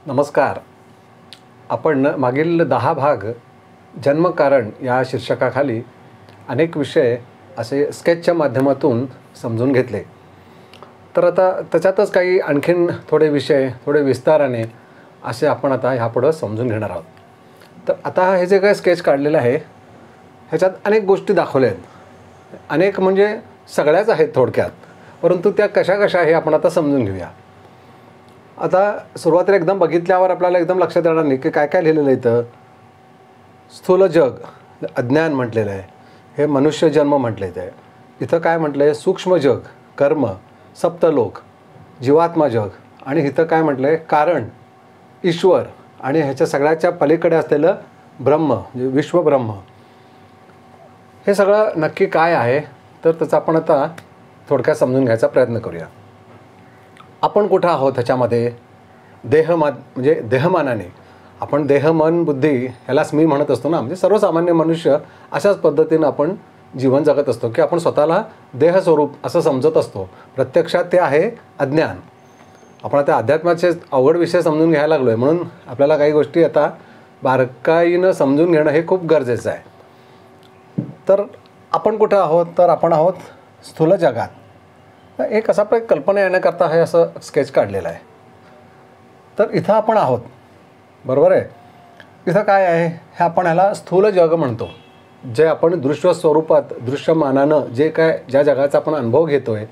नमस्कार. आपण मागील 10 भाग जन्मकारण या शीर्षकाखाली अनेक विषय असे स्केचच्या माध्यमातून समजून घेतले. तर आता त्याच्यातच काही आणखीन थोडे विषय थोडे विस्ताराने असे आपण आता ह्यापुढं समजून घेणार आहोत. तर आता हे जे काही स्केच काढलेलं आहे ह्याच्यात अनेक गोष्टी दाखवल्या आहेत. अनेक म्हणजे सगळ्याच आहेत थोडक्यात, परंतु त्या कशा कशा हे आपण आता समजून घेऊया. आता सुरुवातीला एकदम बघितल्यावर आपल्याला एकदम लक्षात येणार नाही की काय काय लिहिलेलं आहे. इथं स्थूल जग अज्ञान म्हटलेलं आहे, हे मनुष्य जन्म म्हटलेलं आहे. इथं काय म्हटलं आहे, सूक्ष्म जग कर्म, सप्तलोक, जीवात्मा जग, आणि इथं काय म्हटलं आहे, कारण ईश्वर, आणि ह्याच्या सगळ्याच्या पलीकडे असलेलं ब्रह्म म्हणजे विश्वब्रह्म. हे सगळं नक्की काय आहे तर त्याचं आपण आता थोडक्यात समजून घ्यायचा प्रयत्न करूया. आपण कुठं आहोत ह्याच्यामध्ये, म्हणजे देहमानाने आपण देह मन बुद्धी ह्यालाच मी म्हणत असतो ना. म्हणजे सर्वसामान्य मनुष्य अशाच पद्धतीनं आपण जीवन जगत असतो की आपण स्वतःला देहस्वरूप असं समजत असतो. प्रत्यक्षात ते आहे अज्ञान. आपण आता अध्यात्माचे अवघड विषय समजून घ्यायला लागलो आहे, म्हणून आपल्याला काही गोष्टी आता बारकाईनं समजून घेणं हे खूप गरजेचं आहे. तर आपण कुठं आहोत तर आपण आहोत स्थूल जगात. एक असा कल्पना येण्याकरता हे असं स्केच काढलेलं आहे. तर इथं आपण आहोत, बरोबर आहे. इथं काय आहे, हे आपण ह्याला स्थूल जग म्हणतो. जे आपण दृश्य स्वरूपात दृश्यमानानं जे काय ज्या जगाचा आपण अनुभव घेतो आहे,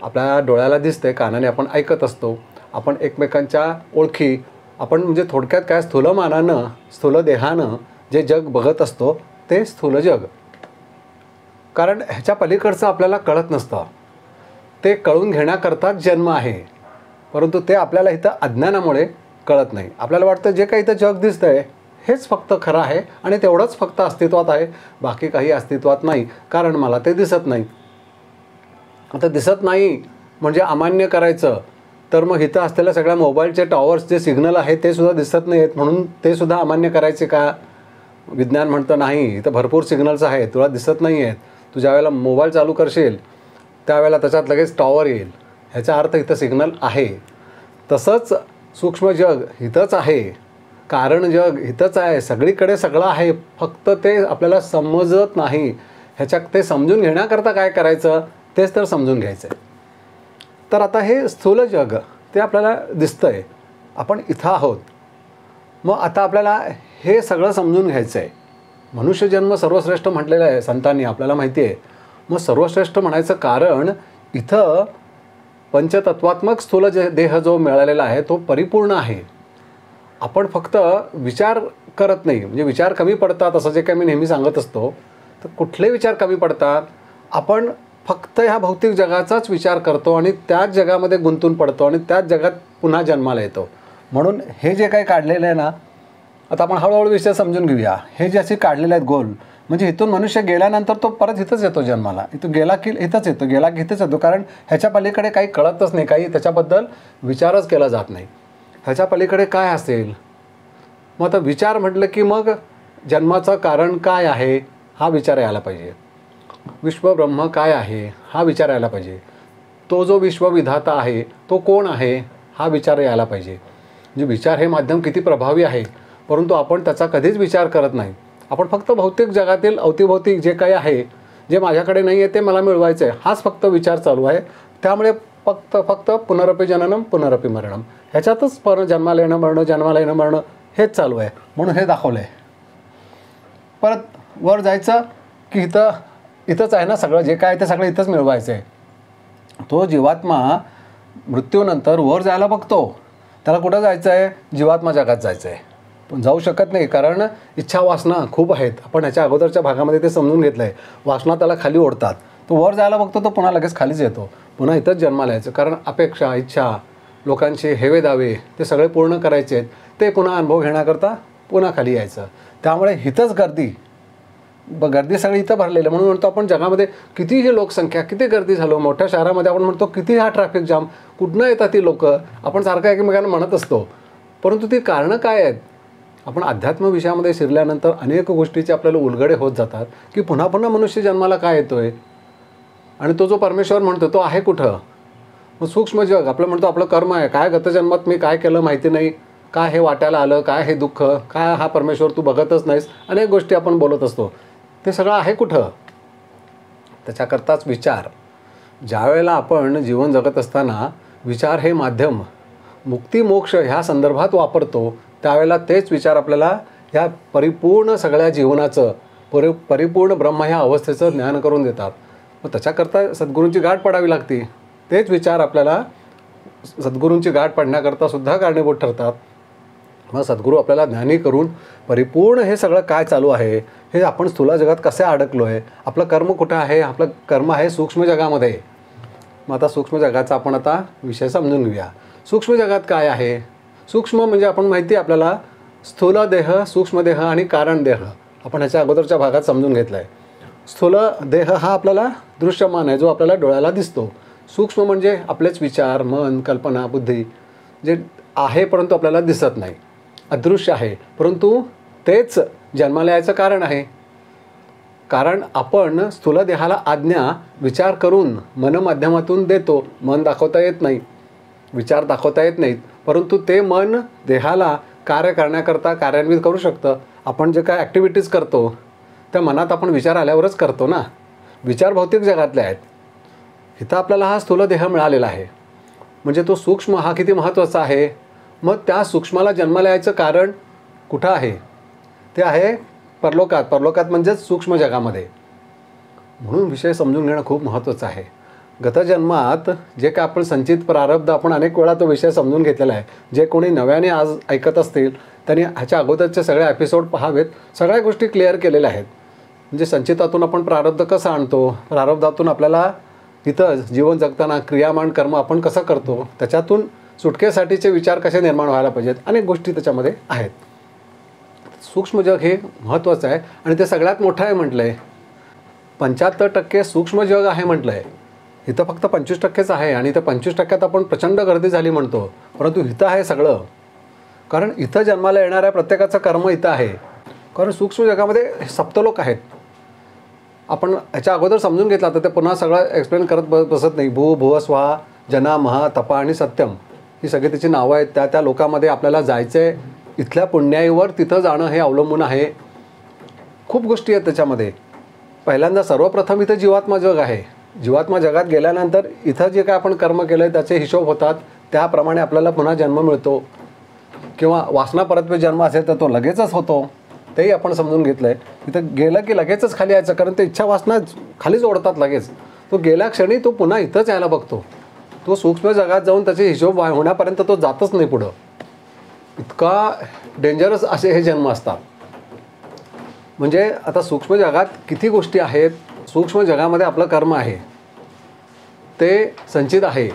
आपल्या डोळ्याला दिसते, कानाने आपण ऐकत असतो, आपण एकमेकांच्या ओळखी, आपण म्हणजे थोडक्यात काय स्थूलमानानं स्थूल देहानं जे जग बघत असतो ते स्थूल जग. कारण ह्याच्या पलीकडचं आपल्याला कळत नसतं. ते कळून घेण्याकरताच जन्म आहे, परंतु ते आपल्याला इथं अज्ञानामुळे कळत नाही. आपल्याला वाटतं जे काही इथं जग दिसतं आहे हेच फक्त खरं आहे आणि तेवढंच फक्त अस्तित्वात आहे, बाकी काही अस्तित्वात नाही, कारण मला ते दिसत नाही. आता दिसत नाही म्हणजे अमान्य करायचं तर मग इथं असलेल्या सगळ्या मोबाईलचे टॉवर्स जे सिग्नल आहे ते सुद्धा दिसत नाही आहेत म्हणून ते सुद्धा अमान्य करायचे का? विज्ञान म्हणतं नाही, इथं भरपूर सिग्नल्स आहेत, तुला दिसत नाही आहेत. तू ज्या वेळेला मोबाईल चालू करशील त्यावेळेला त्याच्यात लगेच टॉवर येईल, ह्याचा अर्थ इथं सिग्नल आहे. तसंच सूक्ष्म जग इथंच आहे, कारण जग इथंच आहे, सगळीकडे सगळं आहे, फक्त ते आपल्याला समजत नाही. ह्याच्यात ते समजून घेण्याकरता काय करायचं तेच तर समजून घ्यायचं आहे. तर आता हे स्थूल जग ते आपल्याला दिसतं आहे, आपण इथं आहोत. मग आता आपल्याला हे सगळं समजून घ्यायचं आहे. मनुष्यजन्म सर्वश्रेष्ठ म्हटलेलं आहे संतांनी, आपल्याला माहिती आहे. मग सर्वश्रेष्ठ म्हणायचं कारण इथं पंचतत्वात्मक स्थूल देह जो मिळालेला आहे तो परिपूर्ण आहे. आपण फक्त विचार करत नाही, म्हणजे विचार कमी पडतात असं जे काही मी नेहमी सांगत असतो. तर कुठले विचार कमी पडतात, आपण फक्त ह्या भौतिक जगाचाच विचार करतो आणि त्याच जगामध्ये गुंतून पडतो आणि त्याच जगात पुन्हा जन्माला येतो. म्हणून हे जे काही काढलेलं आहे ना, आता आपण हळूहळू विषय समजून घेऊया. हे जे असे काढलेले आहेत गोल, म्हणजे इथून मनुष्य गेल्यानंतर तो परत इथंच येतो जन्माला. इथं गेला की इथंच येतो, गेला की इथंच येतो, कारण ह्याच्या पलीकडे काही कळतच नाही, काही त्याच्याबद्दल विचारच केला जात नाही. ह्याच्या पलीकडे काय असेल. मग आता विचार म्हटलं की मग जन्माचं कारण काय आहे हा विचार यायला पाहिजे. विश्वब्रह्म काय आहे हा विचार यायला पाहिजे. तो जो विश्वविधाता आहे तो कोण आहे हा विचार यायला पाहिजे. म्हणजे विचार हे माध्यम किती प्रभावी आहे, परंतु आपण त्याचा कधीच विचार करत नाही. आपण फक्त भौतिक जगातील अवतीभोवती जे काही आहे, जे माझ्याकडे नाही आहे ते मला मिळवायचं आहे, हाच फक्त विचार चालू आहे. त्यामुळे फक्त पुनरपि जननम पुनरपि मरणम, ह्याच्यातच जन्माला येणं मरणं जन्माला येणं मरणं हेच चालू आहे. म्हणून हे दाखवलं आहे. परत वर जायचं की इथंच आहे ना सगळं, जे काय आहे ते सगळं इथंच मिळवायचं आहे. तो जीवात्मा मृत्यूनंतर वर जायला बघतो, त्याला कुठं जायचं आहे, जीवात्मा जगात जायचं आहे. पण जाऊ शकत नाही, कारण इच्छा वासना खूप आहेत. आपण ह्याच्या अगोदरच्या भागामध्ये ते समजून घेतलं आहे. वासना त्याला खाली ओढतात, तो वर जायला बघतो, तो पुन्हा लगेच खालीच येतो, पुन्हा इथंच जन्माला यायचं. कारण अपेक्षा इच्छा लोकांचे हेवे दावे ते सगळे पूर्ण करायचे आहेत, ते पुन्हा अनुभव घेण्याकरता पुन्हा खाली यायचं. त्यामुळे इथंच गर्दी सगळी इथं भरलेलं. म्हणून म्हणतो आपण जगामध्ये कितीही लोकसंख्या, किती गर्दी झालो, मोठ्या शहरामध्ये आपण म्हणतो किती हा ट्रॅफिक जाम, कुठनं येतात ती लोक, आपण सारखं एकमेकांना म्हणत असतो. परंतु ती कारणं काय आहेत. आपण अध्यात्म विषयामध्ये शिरल्यानंतर अनेक गोष्टीचे आपल्याला उलगडे होत जातात की पुन्हा पुन्हा मनुष्य जन्माला काय येतो आहे आणि तो जो परमेश्वर म्हणतो तो आहे कुठं. मग सूक्ष्म जग आपलं म्हणतो आपलं कर्म आहे, काय गतजन्मात मी काय केलं माहिती नाही, काय हे वाटायला आलं, काय हे दुःख, काय हा परमेश्वर तू बघतच नाहीस, अनेक गोष्टी आपण बोलत असतो. ते सगळं आहे कुठं? त्याच्याकरताच विचार. ज्यावेळेला आपण जीवन जगत असताना विचार हे माध्यम मुक्ती मोक्ष ह्या संदर्भात वापरतो, त्यावेळेला तेच विचार आपल्याला ह्या परिपूर्ण सगळ्या जीवनाचं परिपूर्ण ब्रह्म ह्या अवस्थेचं ज्ञान करून देतात. मग त्याच्याकरता सद्गुरूंची गाठ पडावी लागते. तेच विचार आपल्याला सद्गुरूंची गाठ पडण्याकरता सुद्धा कारणीभूत ठरतात. मग सद्गुरू आपल्याला ज्ञानी करून परिपूर्ण हे सगळं काय चालू आहे, हे आपण स्थूल जगात कसे अडकलो आहे, आपलं कर्म कुठं आहे, आपलं कर्म आहे सूक्ष्म जगामध्ये. मग आता सूक्ष्म जगाचा आपण आता विषय समजून घेऊया. सूक्ष्म जगात काय आहे? सूक्ष्म म्हणजे आपण माहिती आहे आपल्याला, स्थूल देह, सूक्ष्म देह आणि कारण देह आपण ह्याच्या अगोदरच्या भागात समजून घेतलं आहे. स्थूल देह हा आपल्याला दृश्यमान आहे, जो आपल्याला डोळ्याला दिसतो. सूक्ष्म म्हणजे आपलेच विचार, मन, कल्पना, बुद्धी जे आहे परंतु आपल्याला दिसत नाही, अदृश्य आहे, परंतु तेच जन्माला यायचं कारण आहे. कारण आपण स्थूल देहाला आज्ञा विचार करून मनमाध्यमातून देतो. मन दाखवता येत नाही, विचार दाखवता येत नाहीत, परंतु ते मन देहाला कार्य करण्याकरता कार्यान्वित करू शकतं. आपण जे काय ॲक्टिव्हिटीज करतो त्या मनात आपण विचार आल्यावरच करतो ना. विचार भौतिक जगातले आहेत. इथं आपल्याला हा स्थूल देह मिळालेला आहे, म्हणजे तो सूक्ष्म हा किती महत्त्वाचा आहे. मग त्या सूक्ष्माला जन्माला यायचं कारण कुठं आहे? ते आहे परलोकात. परलोकात म्हणजेच सूक्ष्म जगामध्ये. म्हणून विषय समजून घेणं खूप महत्त्वाचं आहे. गतजन्मात जे काय आपण संचित प्रारब्ध, आपण अनेक वेळा तो विषय समजून घेतलेला आहे. जे कोणी नव्याने आज ऐकत असतील त्यांनी ह्याच्या अगोदरचे सगळे एपिसोड पाहावेत. सगळ्या गोष्टी क्लिअर केलेल्या आहेत. म्हणजे संचितातून आपण प्रारब्ध कसं आणतो, प्रारब्धातून आपल्याला इथं जीवन जगताना क्रियामान कर्म आपण कसं करतो, त्याच्यातून सुटकेसाठीचे विचार कसे निर्माण व्हायला पाहिजेत, अनेक गोष्टी त्याच्यामध्ये आहेत. सूक्ष्म जग हे महत्त्वाचं आहे आणि ते सगळ्यात मोठं आहे म्हटलं आहे. 75% सूक्ष्म जग आहे म्हटलं आहे. इथं फक्त 25%च आहे आणि त्या 25%त आपण प्रचंड गर्दी झाली म्हणतो, परंतु इथं आहे सगळं. कारण इथं जन्माला येणाऱ्या प्रत्येकाचं कर्म इथं आहे. कारण सूक्ष्म जगामध्ये सप्तलोक आहेत. आपण ह्याच्या अगोदर समजून घेतला तर ते पुन्हा सगळं एक्सप्लेन करत बसत नाही. भू, भुव, स्वाहा, जना, महा, तपा आणि सत्यम ही सगळी त्याची नावं आहेत. त्या लोकामध्ये आपल्याला जायचं आहे. इथल्या पुण्याईवर तिथं जाणं हे अवलंबून आहे. खूप गोष्टी आहेत त्याच्यामध्ये. पहिल्यांदा सर्वप्रथम इथं जीवात्मा जग आहे. जीवात्मा जगात गेल्यानंतर इथं जे काय आपण कर्म केलं आहे त्याचे हिशोब होतात. त्याप्रमाणे आपल्याला पुन्हा जन्म मिळतो. किंवा वासना परत्वे जन्म असेल तर तो लगेचच होतो, तेही आपण समजून घेतलं आहे. इथं गेलं की लगेचच खाली यायचं, कारण ते इच्छा वासना खालीच ओढतात लगेच. तो गेल्या क्षणी तो पुन्हा इथंच यायला बघतो. तो सूक्ष्म जगात जाऊन त्याचे हिशोब होण्यापर्यंत तो जातच नाही पुढं. इतका डेंजरस असे हे जन्म असतात. म्हणजे आता सूक्ष्म जगात किती गोष्टी आहेत. सूक्ष्म जगामध्ये आपलं कर्म आहे, ते संचित आहे.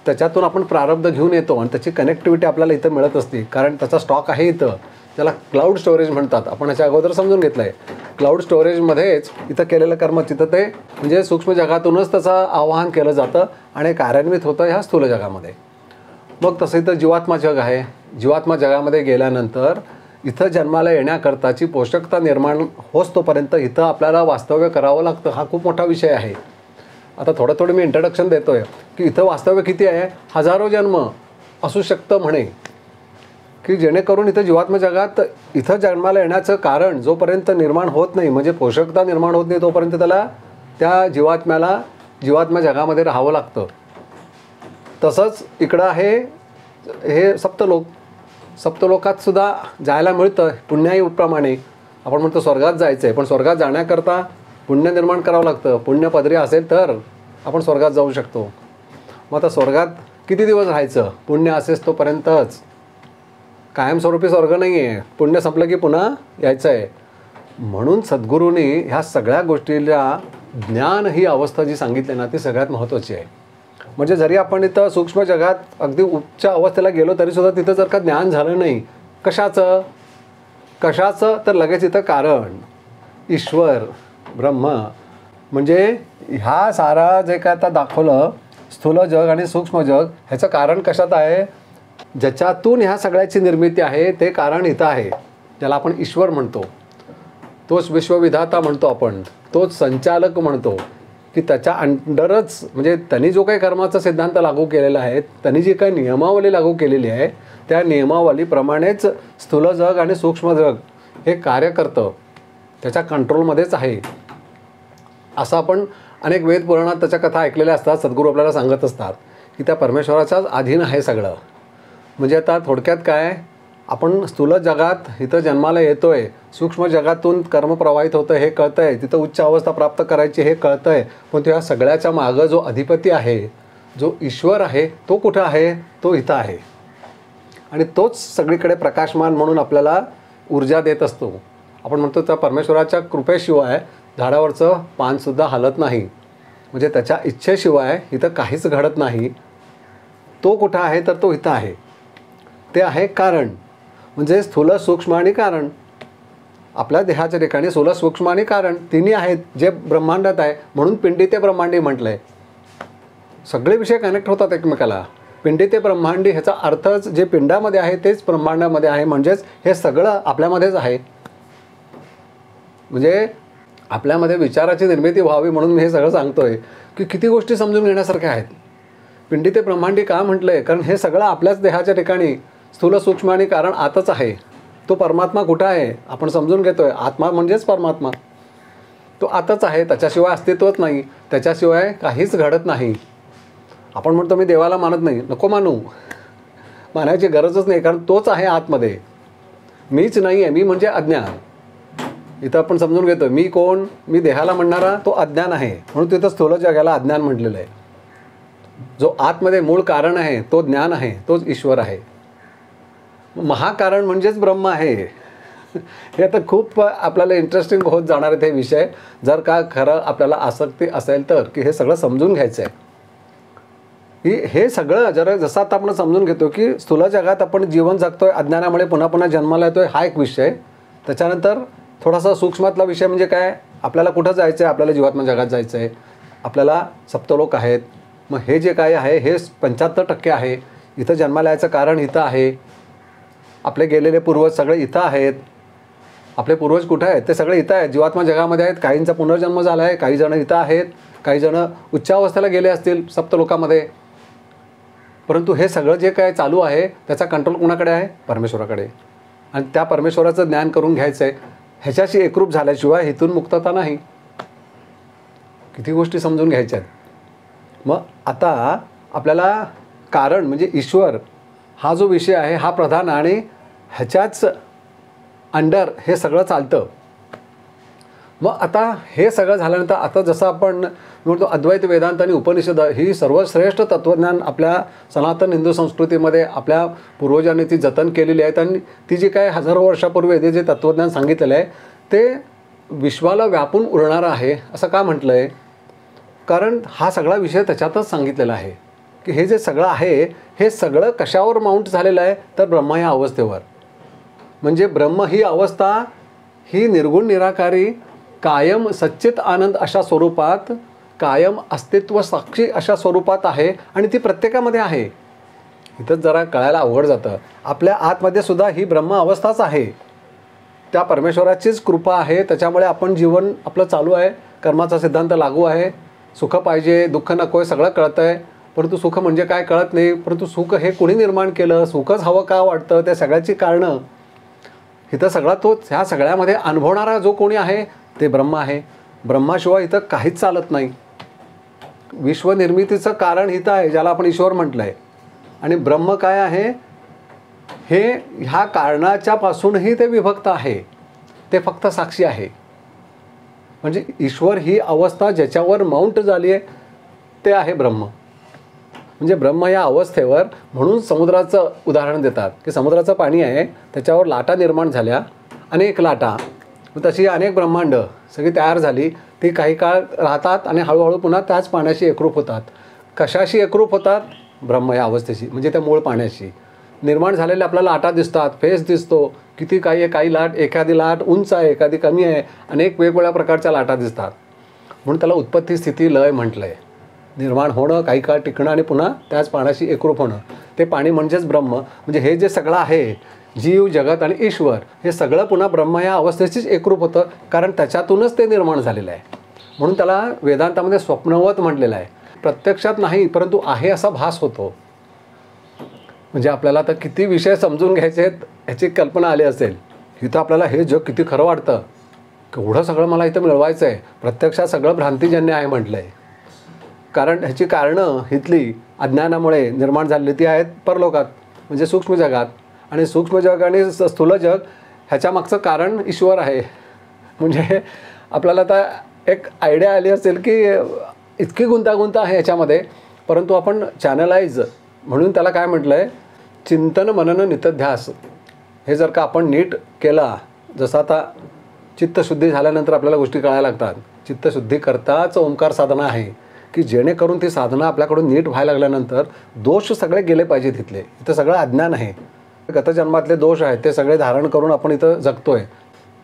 त्याच्यातून आपण प्रारब्ध घेऊन येतो आणि त्याची कनेक्टिव्हिटी आपल्याला इथं मिळत असते, कारण त्याचा स्टॉक आहे इथं. त्याला क्लाउड स्टोरेज म्हणतात. आपण ह्याच्या अगोदर समजून घेतलं आहे. क्लाउड स्टोरेजमध्येच इथं केलेलं कर्म तिथं ते म्हणजे सूक्ष्म जगातूनच त्याचं आवाहन केलं जातं आणि कार्यान्वित होतं ह्या स्थूल जगामध्ये. मग तसं इथं जीवात्मा जग आहे. जीवात्मा जगामध्ये गेल्यानंतर इथं जन्माला येण्याकरताची पोषकता निर्माण होस तोपर्यंत इथं आपल्याला वास्तव्य करावं लागतं. हा खूप मोठा विषय आहे. आता थोडं मी इंट्रोडक्शन देतो आहे की इथं वास्तव्य किती आहे. हजारो जन्म असू शकतं म्हणे, की जेणेकरून इथं जीवात्मा जगात इथं जन्माला येण्याचं कारण जोपर्यंत निर्माण होत नाही, म्हणजे पोषकता निर्माण होत नाही, तोपर्यंत त्याला त्या जीवात्म्याला जीवात्मा जगामध्ये राहावं लागतं. तसंच इकडं आहे हे सप्तलोक. सप्तलोकात सुद्धा जायला मिळतं पुण्याईप्रमाणे. आपण म्हणतो स्वर्गात जायचं आहे, पण स्वर्गात जाण्याकरता पुण्य निर्माण करावं लागतं. पुण्य पदरी असेल तर आपण स्वर्गात जाऊ शकतो. मग आता स्वर्गात किती दिवस राहायचं? पुण्य असेच तोपर्यंतच. कायमस्वरूपी स्वर्ग नाही आहे. पुण्य संपलं की पुन्हा यायचं आहे. म्हणून सद्गुरूंनी ह्या सगळ्या गोष्टीला ज्ञान ही अवस्था जी सांगितली ना, ती सगळ्यात महत्त्वाची आहे. म्हणजे जरी आपण इथं सूक्ष्म जगात अगदी उच्च अवस्थेला गेलो तरीसुद्धा तिथं जर का ज्ञान झालं नाही कशाचं तर लगेच इथं कारण ईश्वर ब्रह्म. म्हणजे ह्या सारा जे काय आता दाखवलं स्थूल जग आणि सूक्ष्म जग, ह्याचं कारण कशात आहे? ज्याच्यातून ह्या सगळ्याची निर्मिती आहे ते कारण इथं आहे, ज्याला आपण ईश्वर म्हणतो. तोच विश्वविधाता म्हणतो आपण, तोच संचालक म्हणतो. की त्याच्या अंडरच म्हणजे त्यांनी जो काही कर्माचा सिद्धांत लागू केलेला आहे, त्यांनी जी काही नियमावली लागू केलेली आहे त्या नियमावलीप्रमाणेच स्थूल जग आणि सूक्ष्म जग हे कार्य करतं, त्याच्या कंट्रोलमध्येच आहे. असं आपण अनेक वेद पुराणात त्याच्या कथा ऐकलेल्या असतात. सद्गुरू आपल्याला सांगत असतात की त्या परमेश्वराच्याच अधीन आहे सगळं. म्हणजे आता थोडक्यात काय, आपण स्थूल जगात इथं जन्माला येतो आहे, सूक्ष्म जगातून कर्म प्रवाहित होतं हे कळतं आहे, तिथं उच्च अवस्था प्राप्त करायची हे कळतं आहे, पण त्या सगळ्याच्या मागं जो अधिपती आहे, जो ईश्वर आहे, तो कुठं आहे? तो इथं आहे. आणि तोच सगळीकडे प्रकाशमान म्हणून आपल्याला ऊर्जा देत असतो. आपण म्हणतो त्या परमेश्वराच्या कृपेशिवाय झाडावरचं पानसुद्धा हलत नाही. म्हणजे त्याच्या इच्छेशिवाय इथं काहीच घडत नाही. तो कुठं आहे? तर तो इथं आहे. ते आहे कारण. म्हणजे स्थूल, सूक्ष्म आणि कारण. आपल्या देहाच्या ठिकाणी स्थूल, सूक्ष्म आणि कारण तिन्ही आहेत, जे ब्रह्मांडात आहे. म्हणून पिंडी ते ब्रह्मांडी म्हटलं आहे. सगळे विषय कनेक्ट होतात एकमेकाला. पिंडी ते ब्रह्मांडी ह्याचा अर्थच जे पिंडामध्ये आहे तेच ब्रह्मांडामध्ये आहे. म्हणजेच हे सगळं आपल्यामध्येच आहे. म्हणजे आपल्यामध्ये विचाराची निर्मिती व्हावी म्हणून मी हे सगळं सांगतोय की किती गोष्टी समजून घेण्यासारख्या आहेत. पिंडी ते ब्रह्मांडी का म्हटलं आहे? कारण हे सगळं आपल्याच देहाच्या ठिकाणी स्थूल, सूक्ष्म आणि कारण आतच आहे. तो परमात्मा कुठं आहे आपण समजून घेतोय. आत्मा म्हणजेच परमात्मा. तो आतच आहे, त्याच्याशिवाय अस्तित्वच नाही, त्याच्याशिवाय काहीच घडत नाही. आपण म्हणतो मी देवाला मानत नाही. नको मानू, मानायची गरजच नाही, कारण तोच आहे आतमध्ये. मीच नाही आहे. मी म्हणजे अज्ञान. इथं आपण समजून घेतो मी कोण? मी देहाला म्हणणारा तो अज्ञान आहे. म्हणून तिथं स्थूल जगाला अज्ञान म्हटलेलं आहे. जो आतमध्ये मूळ कारण आहे तो ज्ञान आहे, तोच ईश्वर आहे. महाकारण म्हणजेच ब्रह्म आहे. हे आता खूप आपल्याला इंटरेस्टिंग होत जाणार आहेत हे विषय, जर का खरं आपल्याला आसक्ती असेल तर, की हे सगळं समजून घ्यायचं आहे. की हे सगळं जसं आता आपण समजून घेतो की स्थूल जगात आपण जीवन जगतोय, अज्ञानामुळे पुन्हा पुन्हा जन्माला येतोय, हा एक विषय. त्याच्यानंतर थोडासा सूक्ष्मातला विषय म्हणजे काय, आपल्याला कुठं जायचं आहे? आपल्याला जीवात्मा जगात जायचं आहे. आपल्याला सप्तलोक आहेत. मग हे जे काय आहे हे 75% आहे. इथं जन्माला यायचं कारण इथं आहे. आपले गेलेले पूर्वज सगळे इथं आहेत. आपले पूर्वज कुठं आहेत? ते सगळे इथं आहेत, जीवात्मा जगामध्ये आहेत. काहींचा पुनर्जन्म झाला आहे, काही जण इथं आहेत, काही जण उच्चावस्थेला गेले असतील सप्तलोकामध्ये. परंतु हे सगळं जे काय चालू आहे त्याचा कंट्रोल कुणाकडे आहे? परमेश्वराकडे. आणि त्या परमेश्वराचं ज्ञान करून घ्यायचं आहे. ह्याच्याशी एकरूप झाल्याशिवाय इथून मुक्तता नाही. किती गोष्टी समजून घ्यायच्या आहेत. मग आता आपल्याला कारण म्हणजे ईश्वर हा जो विषय आहे हा प्रधान, आणि ह्याच्याच अंडर हे सगळं चालतं. मग आता हे सगळं झाल्यानंतर आता जसं आपण म्हणतो अद्वैत वेदांत आणि उपनिषद ही सर्वश्रेष्ठ तत्त्वज्ञान आपल्या सनातन हिंदू संस्कृतीमध्ये आपल्या पूर्वजांनी ती जतन केलेली आहेत. आणि ती जी काय हजारो वर्षापूर्वी जे तत्त्वज्ञान सांगितलेलं आहे ते विश्वाला व्यापून उरणारं आहे. असं का म्हटलं आहे? कारण हा सगळा विषय त्याच्यातच सांगितलेला आहे की हे जे सगळं आहे हे सगळं कशावर माउंट झालेलं आहे? तर ब्रह्म या अवस्थेवर. म्हणजे ब्रह्म ही अवस्था ही निर्गुण निराकारी कायम सच्चित आनंद अशा स्वरूपात, कायम अस्तित्व साक्षी अशा स्वरूपात आहे. आणि ती प्रत्येकामध्ये आहे. इथंच जरा कळायला अवघड जातं. आपल्या आतमध्ये सुद्धा ही ब्रह्म अवस्थाच आहे. त्या परमेश्वराचीच कृपा आहे. त्याच्यामुळे आपण जीवन आपलं चालू आहे. कर्माचा सिद्धांत लागू आहे. सुख पाहिजे, दुःख नको आहे, सगळं कळतं आहे. परंतु सुख म्हणजे काय कळत नाही. परंतु सुख हे कोणी निर्माण केलं? सुखच हवं का वाटतं? त्या सगळ्याची कारणं इथं सगळा तोच. ह्या सगळ्यामध्ये अनुभवणारा जो कोणी आहे ते ब्रह्म आहे. ब्रह्माशिवाय इथं काहीच चालत नाही. विश्वनिर्मितीचं कारण इथं आहे, ज्याला आपण ईश्वर म्हटलं आहे. आणि ब्रह्म काय आहे? हे ह्या कारणाच्यापासूनही ते विभक्त आहे. ते फक्त साक्षी आहे. म्हणजे ईश्वर ही अवस्था ज्याच्यावर माउंट झाली आहे ते आहे ब्रह्म. म्हणजे ब्रह्म या अवस्थेवर, म्हणून समुद्राचं उदाहरण देतात की समुद्राचं पाणी आहे, त्याच्यावर लाटा निर्माण झाल्या, अनेक लाटा. तशी अनेक ब्रह्मांड सगळी तयार झाली. ती काही काळ राहतात आणि हळूहळू पुन्हा त्याच पाण्याशी एकरूप होतात. कशाशी एकरूप होतात? ब्रह्म या अवस्थेशी, म्हणजे त्या मूळ पाण्याशी. निर्माण झालेल्या आपल्याला लाटा दिसतात, फेस दिसतो, किती काही आहे. काही लाट, एखादी लाट उंच आहे, एखादी कमी आहे, अनेक वेगवेगळ्या प्रकारच्या लाटा दिसतात. म्हणून त्याला उत्पत्ती, स्थिती, लय म्हटलं आहे. निर्माण होणं, काही काळ टिकणं आणि पुन्हा त्याच पाण्याशी एकरूप होणं. ते पाणी म्हणजेच ब्रह्म. म्हणजे हे जे सगळं आहे, जीव, जगत आणि ईश्वर, हे सगळं पुन्हा ब्रह्म या अवस्थेशीच एकरूप होतं. कारण त्याच्यातूनच ते निर्माण झालेलं आहे. म्हणून त्याला वेदांतामध्ये स्वप्नवत म्हटलेलं आहे. प्रत्यक्षात नाही, परंतु आहे असा भास होतो. म्हणजे आपल्याला आता किती विषय समजून घ्यायचे आहेत ह्याची कल्पना आली असेल. इथं आपल्याला हे जग किती खरं वाटतं, केवढं सगळं मला इथं मिळवायचं आहे, प्रत्यक्षात सगळं भ्रांतिजन्य आहे म्हटलं आहे. कारण ह्याची कारणं इथली अज्ञानामुळे निर्माण झालेली ती आहेत परलोकात, म्हणजे सूक्ष्म जगात. आणि सूक्ष्म जग आणि स्थूल जग ह्याच्या मागचं कारण ईश्वर आहे. म्हणजे आपल्याला आता एक आयडिया आली असेल की इतकी गुंतागुंत आहे ह्याच्यामध्ये, परंतु आपण चॅनलाइज म्हणून त्याला काय म्हटलं आहे, चिंतन मनन नितध्यास. हे जर का आपण नीट केला, जसं आता चित्तशुद्धी झाल्यानंतर आपल्याला गोष्टी कळायला लागतात. चित्तशुद्धी करताच ओंकार साधना आहे की जेणेकरून ती साधना आपल्याकडून नीट व्हायला लागल्यानंतर दोष सगळे गेले पाहिजे. तिथले इथं सगळं अज्ञान आहे, गतजन्मातले दोष आहेत ते सगळे धारण करून आपण इथं जगतोय.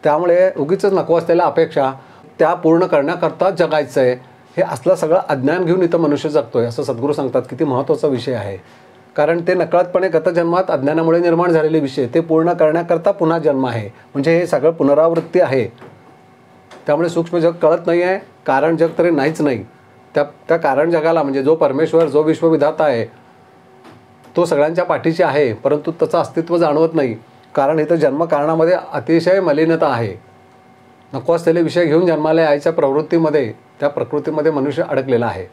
त्यामुळे उगीच नको असलेल्या अपेक्षा त्या पूर्ण करण्याकरता जगायचं आहे, हे असलं सगळं अज्ञान घेऊन इथं मनुष्य जगतोय असं सद्गुरू सांगतात. किती महत्त्वाचा विषय आहे. कारण ते नकळतपणे गतजन्मात अज्ञानामुळे निर्माण झालेले विषय ते पूर्ण करण्याकरता पुन्हा जन्म आहे. म्हणजे हे सगळं पुनरावृत्ती आहे. त्यामुळे सूक्ष्म जग कळत नाही आहे, कारण जग तरी नाहीच नाही. त्या कारण जगाला म्हणजे जो परमेश्वर, जो विश्वविधाता आहे, तो सगळ्यांच्या पाठीशी आहे, परंतु त्याचं अस्तित्व जाणवत नाही. कारण इथं जन्मकारणामध्ये अतिशय मलिनता आहे. नको असलेले विषय घेऊन जन्माला यायच्या प्रवृत्तीमध्ये, त्या प्रकृतीमध्ये मनुष्य अडकलेला आहे.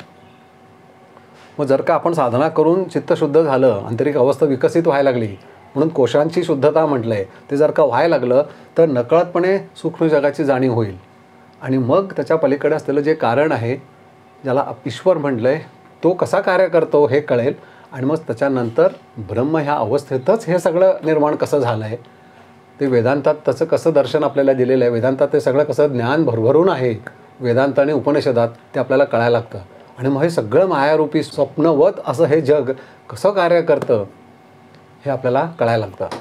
मग जर का आपण साधना करून चित्तशुद्ध झालं, आंतरिक अवस्था विकसित व्हायला लागली, म्हणून कोशांची शुद्धता म्हटलं आहे, ते जर का व्हायला लागलं तर नकळतपणे सूक्ष्म जगाची जाणीव होईल. आणि मग त्याच्या पलीकडे असलेलं जे कारण आहे, ज्याला ईश्वर म्हटलं आहे, तो कसा कार्य करतो हे कळेल. आणि मग त्याच्यानंतर ब्रह्म ह्या अवस्थेतच हे सगळं निर्माण कसं झालं आहे ते वेदांतात त्याचं कसं दर्शन आपल्याला दिलेलं आहे. वेदांतात ते सगळं कसं ज्ञान भरभरून आहे, वेदांत आणि उपनिषदात ते आपल्याला कळायला लागतं. आणि मग हे सगळं मायारूपी स्वप्नवत असं हे जग कसं कार्य करतं हे आपल्याला कळायला लागतं.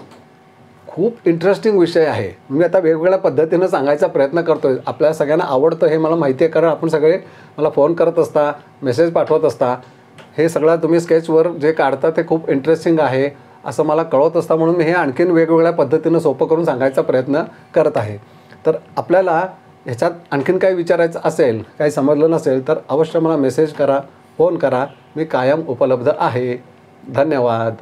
खूप इंटरेस्टिंग विषय आहे. मी आता वेगवेगळ्या पद्धतीनं सांगायचा प्रयत्न करतो आहे. आपल्या सगळ्यांना आवडतं हे मला माहिती आहे, कारण आपण सगळे मला फोन करत असता, मेसेज पाठवत असता. हे सगळं तुम्ही स्केचवर जे काढता ते खूप इंटरेस्टिंग आहे असं मला कळवत असता, म्हणून मी हे आणखीन वेगवेगळ्या पद्धतीनं सोपं करून सांगायचा प्रयत्न करत आहे. तर आपल्याला ह्याच्यात आणखीन काही विचारायचं असेल, काही समजलं नसेल तर अवश्य मला मेसेज करा, फोन करा. मी कायम उपलब्ध आहे. धन्यवाद.